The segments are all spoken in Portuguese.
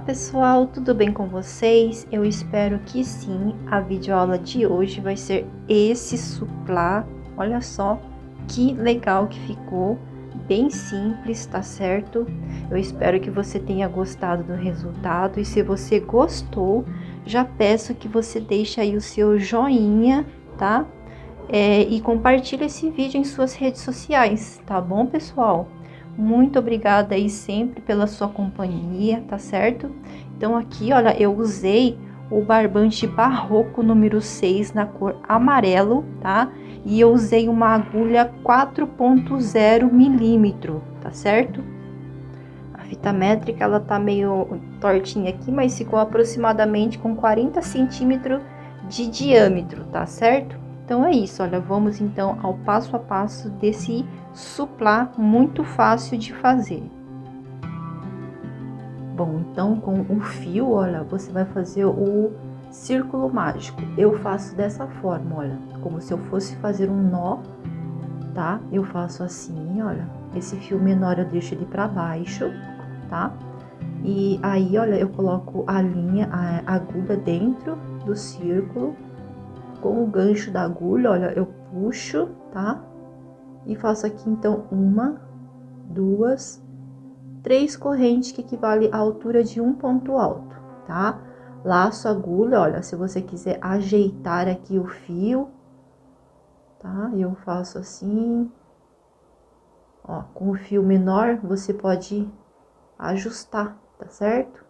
Pessoal, tudo bem com vocês? Eu espero que sim. A videoaula de hoje vai ser esse suplá. Olha só que legal que ficou, bem simples, tá certo? Eu espero que você tenha gostado do resultado e se você gostou, já peço que você deixe aí o seu joinha, tá? E compartilhe esse vídeo em suas redes sociais, tá bom, pessoal? Muito obrigada aí sempre pela sua companhia, tá certo? Então aqui, olha, eu usei o barbante barroco número 6 na cor amarelo, tá? E eu usei uma agulha 4.0 milímetro, tá certo? A fita métrica, ela tá meio tortinha aqui, mas ficou aproximadamente com 40 centímetros de diâmetro, tá certo? Então é isso, olha, vamos então ao passo a passo desse suplá muito fácil de fazer. Bom, então com o fio, olha, você vai fazer o círculo mágico. Eu faço dessa forma, olha, como se eu fosse fazer um nó, tá? Eu faço assim, olha, esse fio menor eu deixo ele pra baixo, tá? E aí, olha, eu coloco a linha, a agulha dentro do círculo, com o gancho da agulha, olha, eu puxo, tá? E faço aqui, então, 1, 2, 3 correntes, que equivale à altura de um ponto alto, tá? Laço a agulha, olha, se você quiser ajeitar aqui o fio, tá? Eu faço assim, ó, com o fio menor, você pode ajustar, tá certo?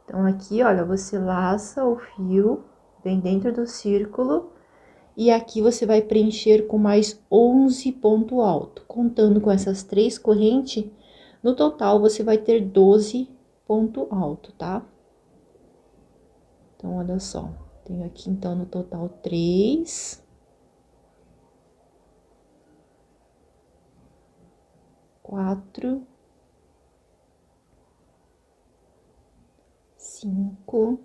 Então, aqui, olha, você laça o fio, vem dentro do círculo, e aqui você vai preencher com mais 11 ponto alto. Contando com essas 3 correntes, no total, você vai ter 12 ponto alto, tá? Então, olha só, tenho aqui, então, no total 3, 4, 5,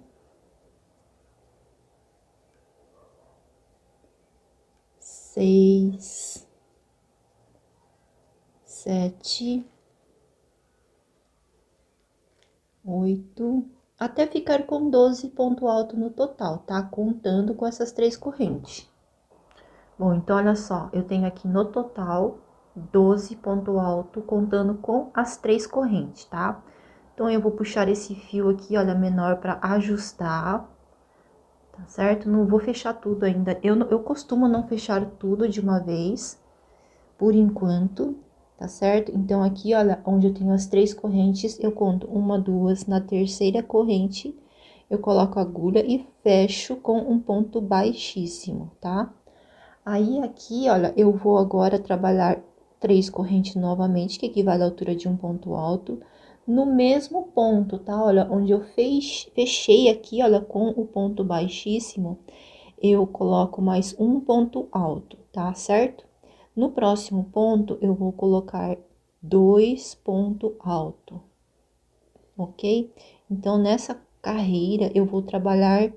6, 7, 8, até ficar com 12 ponto alto no total, tá? Contando com essas 3 correntes. Bom, então, olha só, eu tenho aqui no total 12 ponto alto, contando com as 3 correntes, tá? Então, eu vou puxar esse fio aqui, olha, menor para ajustar, tá certo? Não vou fechar tudo ainda. Eu costumo não fechar tudo de uma vez, por enquanto, tá certo? Então, aqui, olha, onde eu tenho as 3 correntes, eu conto 1, 2, na terceira corrente, eu coloco a agulha e fecho com um ponto baixíssimo, tá? Aí, aqui, olha, eu vou agora trabalhar 3 correntes novamente, que equivale à altura de um ponto alto, no mesmo ponto, tá? Olha, onde eu fechei aqui, olha, com o ponto baixíssimo, eu coloco mais um ponto alto, tá certo? No próximo ponto, eu vou colocar 2 pontos altos, ok? Então, nessa carreira, eu vou trabalhar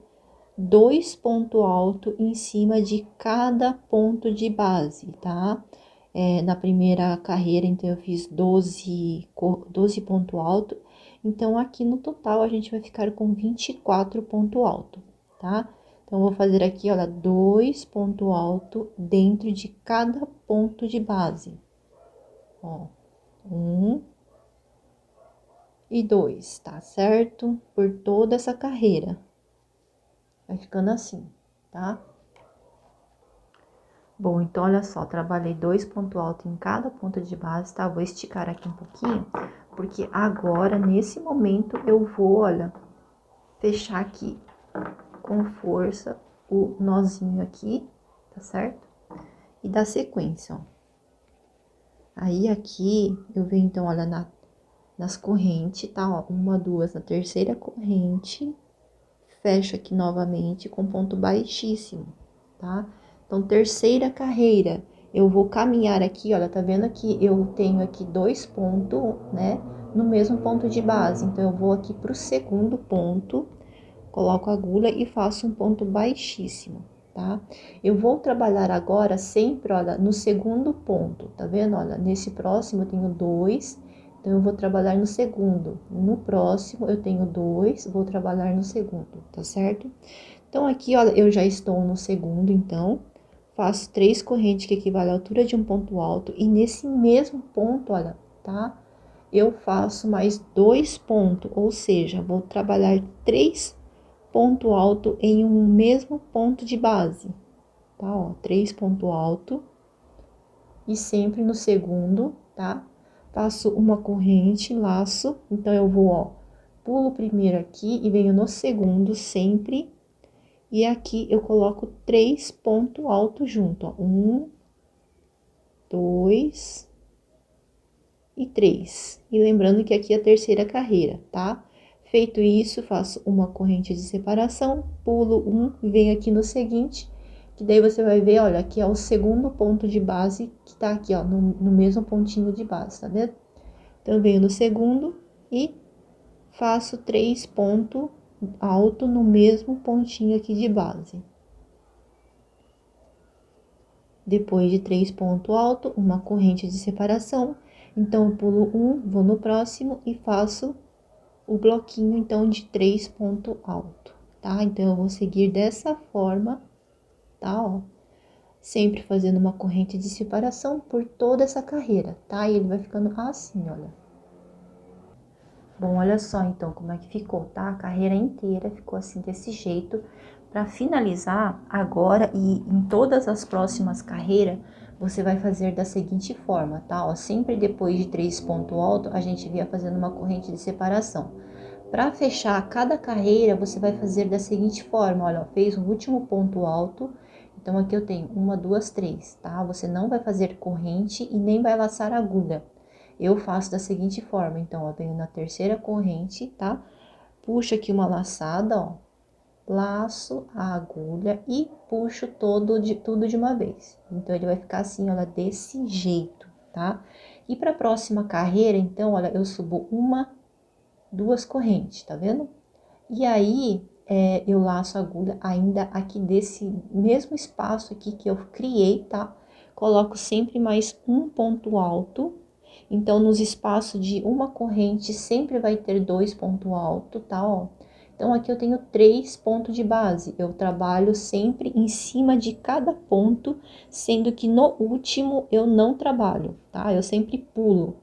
2 pontos altos em cima de cada ponto de base, tá? Na primeira carreira, então, eu fiz 12 pontos altos. Então, aqui no total, a gente vai ficar com 24 pontos altos, tá? Então, vou fazer aqui, olha, 2 pontos altos dentro de cada ponto de base. Ó, 1 e 2, tá certo? Por toda essa carreira. Vai ficando assim, tá? Bom, então, olha só, trabalhei 2 pontos altos em cada ponto de base, tá? Vou esticar aqui um pouquinho, porque agora, nesse momento, eu vou, olha, fechar aqui com força o nozinho aqui, tá certo? E dar sequência, ó. Aí, aqui, eu venho, então, olha, nas correntes, tá? Ó, 1, 2, na terceira corrente, fecho aqui novamente com ponto baixíssimo, tá? Então, terceira carreira, eu vou caminhar aqui, olha, tá vendo que eu tenho aqui 2 pontos, né? No mesmo ponto de base. Então, eu vou aqui pro segundo ponto, coloco a agulha e faço um ponto baixíssimo, tá? Eu vou trabalhar agora sempre, olha, no segundo ponto, tá vendo? Olha, nesse próximo eu tenho 2, Então, eu vou trabalhar no segundo. No próximo, eu tenho 2, vou trabalhar no segundo, tá certo? Então, aqui, olha, eu já estou no segundo, então, faço 3 correntes, que equivale à altura de um ponto alto, e nesse mesmo ponto, olha, tá? Eu faço mais 2 pontos, ou seja, vou trabalhar 3 pontos altos em um mesmo ponto de base, tá? Ó, 3 pontos altos, e sempre no segundo, tá? Passo uma corrente, laço, então eu vou, ó, pulo primeiro aqui e venho no segundo sempre, e aqui eu coloco 3 pontos altos junto, ó, 1, 2 e 3. E lembrando que aqui é a terceira carreira, tá? Feito isso, faço uma corrente de separação, pulo um e venho aqui no seguinte, que daí você vai ver, olha, aqui é o segundo ponto de base que tá aqui, ó, no mesmo pontinho de base, tá vendo? Então, eu venho no segundo e faço 3 pontos alto no mesmo pontinho aqui de base. Depois de 3 pontos altos, uma corrente de separação. Então, eu pulo um, vou no próximo e faço o bloquinho, então, de 3 pontos altos, tá? Então, eu vou seguir dessa forma, tá? Ó, sempre fazendo uma corrente de separação por toda essa carreira, tá? E ele vai ficando assim, olha. Bom, olha só, então, como é que ficou, tá? A carreira inteira ficou assim, desse jeito. Para finalizar, agora e em todas as próximas carreiras, você vai fazer da seguinte forma, tá? Ó, sempre depois de 3 pontos altos, a gente via fazendo uma corrente de separação. Para fechar cada carreira, você vai fazer da seguinte forma, olha, ó, fez o último ponto alto, então aqui eu tenho 1, 2, 3, tá? Você não vai fazer corrente e nem vai laçar agulha. Eu faço da seguinte forma, então, ó, venho na terceira corrente, tá? Puxo aqui uma laçada, ó, laço a agulha e puxo tudo de uma vez. Então, ele vai ficar assim, olha, desse jeito, tá? E para a próxima carreira, então, olha, eu subo 1, 2 correntes, tá vendo? E aí, eu laço a agulha ainda aqui desse mesmo espaço aqui que eu criei, tá? Coloco sempre mais um ponto alto. Então, nos espaços de uma corrente, sempre vai ter 2 pontos altos, tá? Ó. Então, aqui eu tenho 3 pontos de base. Eu trabalho sempre em cima de cada ponto, sendo que no último eu não trabalho, tá? Eu sempre pulo,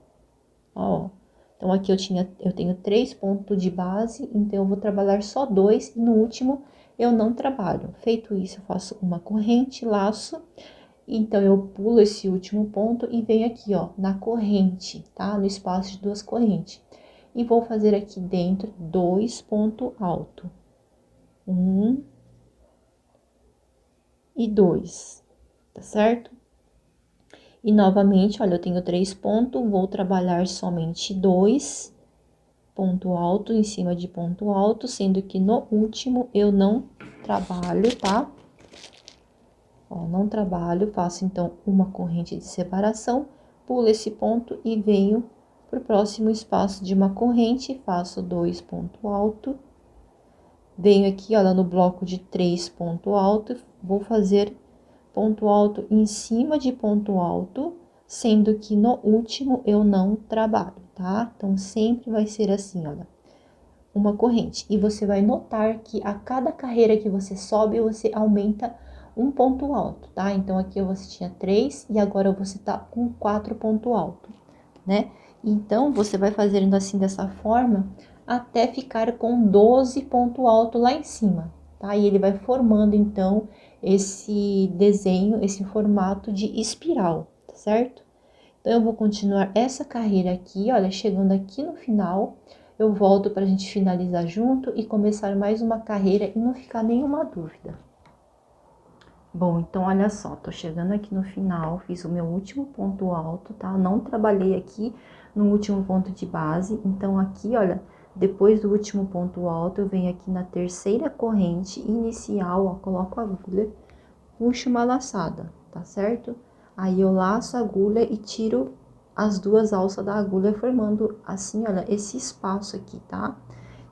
ó. Então, aqui eu tenho 3 pontos de base, então eu vou trabalhar só 2 e no último eu não trabalho. Feito isso, eu faço uma corrente, laço. Então, eu pulo esse último ponto e venho aqui, ó, na corrente, tá? No espaço de 2 correntes. E vou fazer aqui dentro 2 pontos altos. 1 e 2, tá certo? E novamente, olha, eu tenho 3 pontos, vou trabalhar somente 2 ponto alto em cima de ponto alto, sendo que no último eu não trabalho, tá? Ó, não trabalho, faço então uma corrente de separação, pulo esse ponto e venho pro próximo espaço de uma corrente, faço 2 pontos alto, venho aqui, olha, no bloco de 3 pontos alto, vou fazer ponto alto em cima de ponto alto, sendo que no último eu não trabalho, tá? Então, sempre vai ser assim, olha, uma corrente. E você vai notar que a cada carreira que você sobe, você aumenta um ponto alto, tá? Então, aqui você tinha 3 e agora você tá com 4 ponto alto, né? Então, você vai fazendo assim, dessa forma, até ficar com 12 ponto alto lá em cima, tá? E ele vai formando, então, esse desenho, esse formato de espiral, tá certo? Então, eu vou continuar essa carreira aqui, olha, chegando aqui no final, eu volto pra gente finalizar junto e começar mais uma carreira e não ficar nenhuma dúvida. Bom, então, olha só, tô chegando aqui no final, fiz o meu último ponto alto, tá? Não trabalhei aqui no último ponto de base, então, aqui, olha, depois do último ponto alto, eu venho aqui na terceira corrente inicial, ó, coloco a agulha, puxo uma laçada, tá certo? Aí, eu laço a agulha e tiro as 2 alças da agulha, formando assim, olha, esse espaço aqui, tá?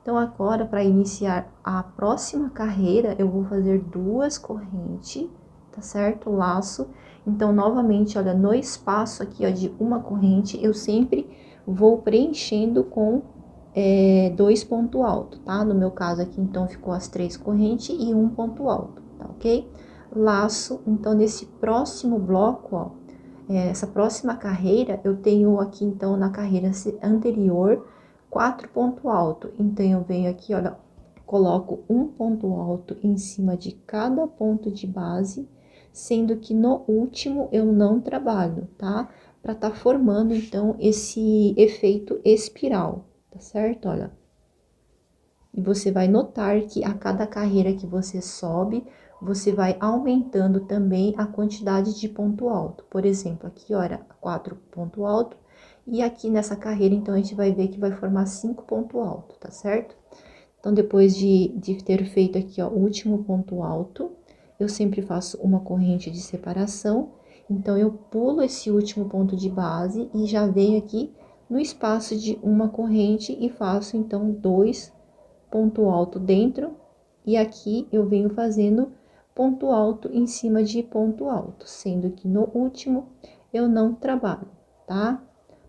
Então, agora, para iniciar a próxima carreira, eu vou fazer 2 correntes, tá certo? Laço. Então, novamente, olha, no espaço aqui, ó, de uma corrente, eu sempre vou preenchendo com 2 pontos altos, tá? No meu caso aqui, então, ficou as 3 correntes e um ponto alto, tá ok? Laço, então, nesse próximo bloco, ó, essa próxima carreira, eu tenho aqui, então, na carreira anterior, 4 pontos altos. Então, eu venho aqui, olha, coloco um ponto alto em cima de cada ponto de base, sendo que no último eu não trabalho, tá? Pra tá formando, então, esse efeito espiral, tá certo? Olha. E você vai notar que a cada carreira que você sobe, você vai aumentando também a quantidade de ponto alto. Por exemplo, aqui, olha, 4 ponto alto, e aqui nessa carreira, então, a gente vai ver que vai formar 5 ponto alto, tá certo? Então, depois de ter feito aqui, ó, o último ponto alto, eu sempre faço uma corrente de separação. Então, eu pulo esse último ponto de base e já venho aqui no espaço de uma corrente e faço, então, 2 ponto alto dentro, e aqui eu venho fazendo ponto alto em cima de ponto alto, sendo que no último eu não trabalho, tá?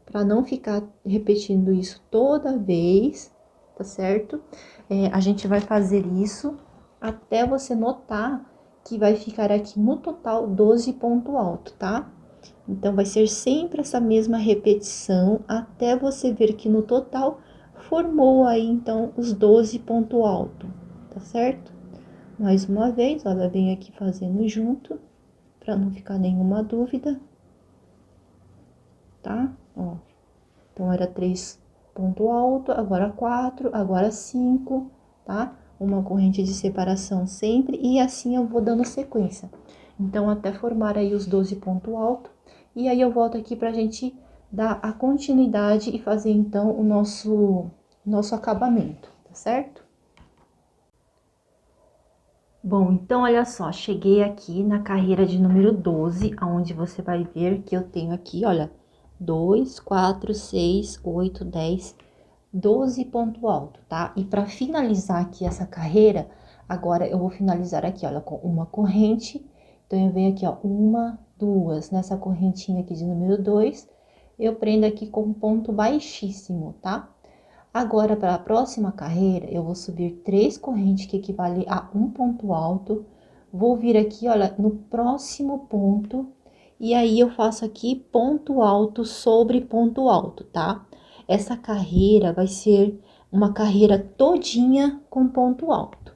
Para não ficar repetindo isso toda vez, tá certo? A gente vai fazer isso até você notar que vai ficar aqui no total 12 ponto alto, tá? Então, vai ser sempre essa mesma repetição até você ver que no total formou aí, então, os 12 ponto alto, tá certo? Mais uma vez, olha, venho aqui fazendo junto, para não ficar nenhuma dúvida, tá? Ó, então, era 3 ponto alto, agora 4, agora 5, tá? Uma corrente de separação sempre, e assim eu vou dando sequência. Então, até formar aí os 12 ponto alto, e aí eu volto aqui pra gente dar a continuidade e fazer, então, o nosso acabamento, tá certo? Bom, então, olha só, cheguei aqui na carreira de número 12, onde você vai ver que eu tenho aqui, olha, 2, 4, 6, 8, 10, 12 ponto alto, tá? E para finalizar aqui essa carreira, agora eu vou finalizar aqui, olha, com uma corrente. Então, eu venho aqui, ó, uma, duas, nessa correntinha aqui de número 2, eu prendo aqui com um ponto baixíssimo, tá? Agora, para a próxima carreira, eu vou subir 3 correntes, que equivale a um ponto alto. Vou vir aqui, olha, no próximo ponto, e aí eu faço aqui ponto alto sobre ponto alto, tá? Essa carreira vai ser uma carreira todinha com ponto alto.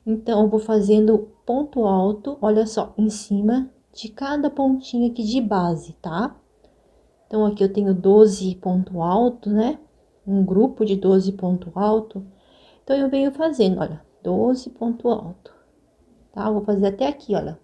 Então, eu vou fazendo ponto alto, olha só, em cima de cada pontinho aqui de base, tá? Então, aqui eu tenho 12 ponto alto, né? Um grupo de 12 ponto alto. Então, eu venho fazendo, olha, 12 ponto alto, tá? Eu vou fazer até aqui, olha.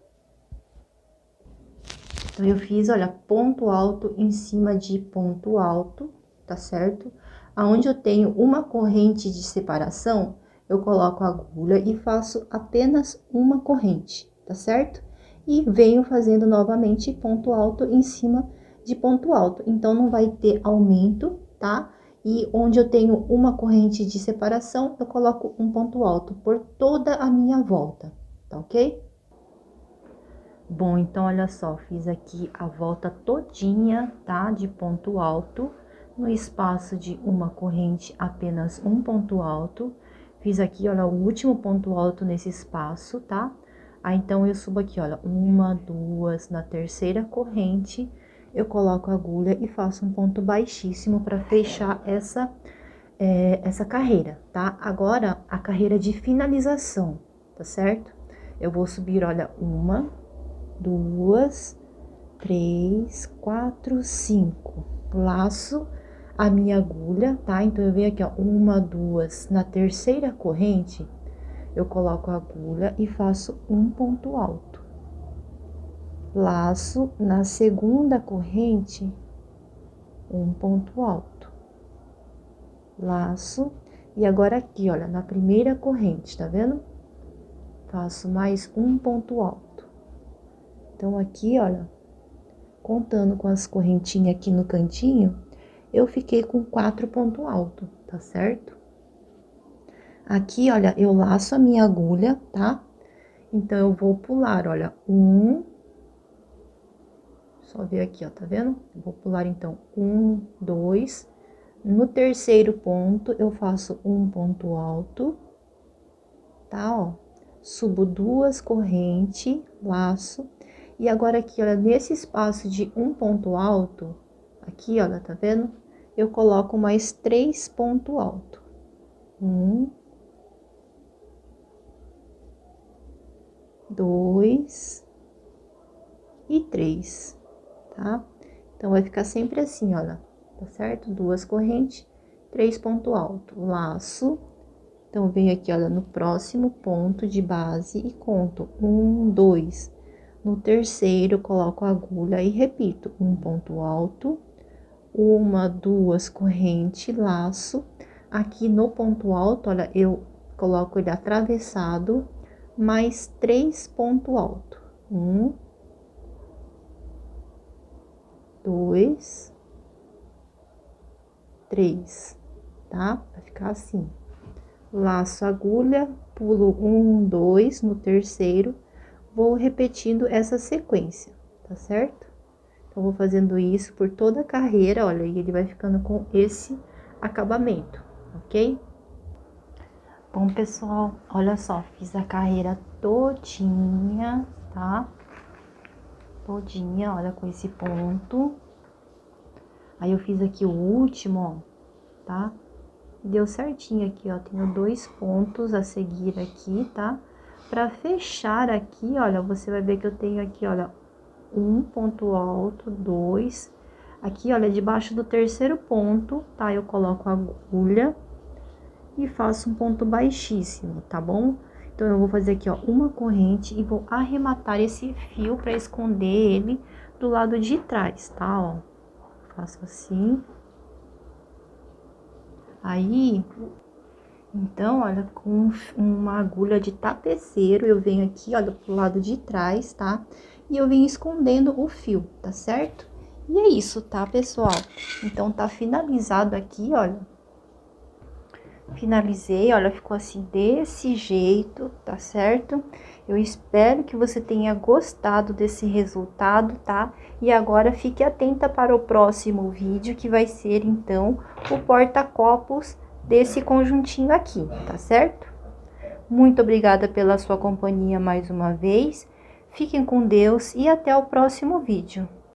Então, eu fiz, olha, ponto alto em cima de ponto alto, tá certo? Aonde eu tenho uma corrente de separação, eu coloco a agulha e faço apenas uma corrente, tá certo? E venho fazendo novamente ponto alto em cima de ponto alto. Então, não vai ter aumento, tá? E onde eu tenho uma corrente de separação, eu coloco um ponto alto por toda a minha volta, tá ok? Bom, então, olha só, fiz aqui a volta todinha, tá? De ponto alto, no espaço de uma corrente, apenas um ponto alto. Fiz aqui, olha, o último ponto alto nesse espaço, tá? Aí, então, eu subo aqui, olha, uma, duas, na terceira corrente, eu coloco a agulha e faço um ponto baixíssimo para fechar essa carreira, tá? Agora, a carreira de finalização, tá certo? Eu vou subir, olha, uma, duas, três, quatro, cinco. Laço a minha agulha, tá? Então, eu venho aqui, ó, uma, duas, na terceira corrente, eu coloco a agulha e faço um ponto alto. Laço na segunda corrente, um ponto alto. Laço, e agora aqui, olha, na primeira corrente, tá vendo? Faço mais um ponto alto. Então, aqui, olha, contando com as correntinhas aqui no cantinho, eu fiquei com 4 pontos altos, tá certo? Aqui, olha, eu laço a minha agulha, tá? Então, eu vou pular, olha, só ver aqui, ó, tá vendo? Eu vou pular, então, 1, 2, No terceiro ponto, eu faço um ponto alto, tá, ó. Subo 2 correntes, laço. E agora aqui, olha, nesse espaço de um ponto alto, aqui, olha, tá vendo? Eu coloco mais 3 pontos altos. 1, 2 e 3, tá? Então, vai ficar sempre assim, olha, tá certo? 2 correntes, 3 pontos altos, laço. Então, venho aqui, olha, no próximo ponto de base e conto 1, 2. No terceiro, coloco a agulha e repito, um ponto alto, 1, 2 corrente, laço. Aqui no ponto alto, olha, eu coloco ele atravessado, mais 3 pontos altos. 1, 2, 3, tá? Vai ficar assim. Laço a agulha, pulo 1, 2 no terceiro, vou repetindo essa sequência, tá certo? Então, vou fazendo isso por toda a carreira, olha, e ele vai ficando com esse acabamento, ok? Bom, pessoal, olha só, fiz a carreira todinha, tá? Todinha, olha, com esse ponto. Aí, eu fiz aqui o último, ó, tá? Deu certinho aqui, ó, tenho 2 pontos a seguir aqui, tá? Pra fechar aqui, olha, você vai ver que eu tenho aqui, olha, um ponto alto, 2. Aqui, olha, debaixo do terceiro ponto, tá? Eu coloco a agulha e faço um ponto baixíssimo, tá bom? Então, eu vou fazer aqui, ó, uma corrente e vou arrematar esse fio pra esconder ele do lado de trás, tá? Ó, faço assim. Aí, então, olha, com uma agulha de tapeceiro, eu venho aqui, olha, pro lado de trás, tá? E eu venho escondendo o fio, tá certo? E é isso, tá, pessoal? Então, tá finalizado aqui, olha. Finalizei, olha, ficou assim, desse jeito, tá certo? Eu espero que você tenha gostado desse resultado, tá? E agora, fique atenta para o próximo vídeo, que vai ser, então, o porta-copos desse conjuntinho aqui, tá certo? Muito obrigada pela sua companhia mais uma vez. Fiquem com Deus e até o próximo vídeo.